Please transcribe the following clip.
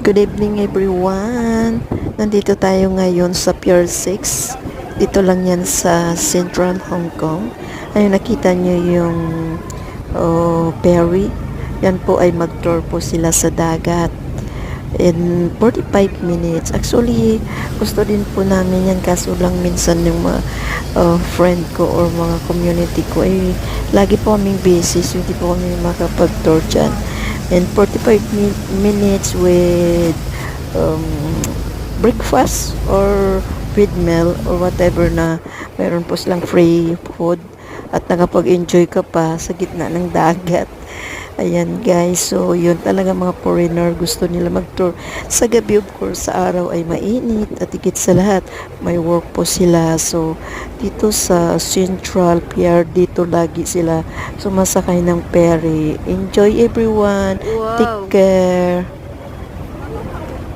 Good evening everyone. Nandito tayo ngayon sa Pier 6. Dito lang yan sa Central Hong Kong. Ayun, nakita nyo yung ferry. Yan po ay mag-tour po sila sa dagat in 45 minutes. Actually, gusto din po namin yan kaso lang minsan yung mga friend ko or mga community ko ay lagi po kaming busy so hindi po kami makapag-tour dyan. And 45 minutes with um, breakfast or with meal or whatever na meron po silang free food at nakapag-enjoy ka pa sa gitna ng dagat. Ayan guys, so yun talaga mga foreigner gusto nila mag-tour. Sa gabi of course, sa araw ay mainit at higit sa lahat may work po sila. So dito sa Central Pier, dito lagi sila sumasakay ng ferry. Enjoy everyone. Take Wow. care.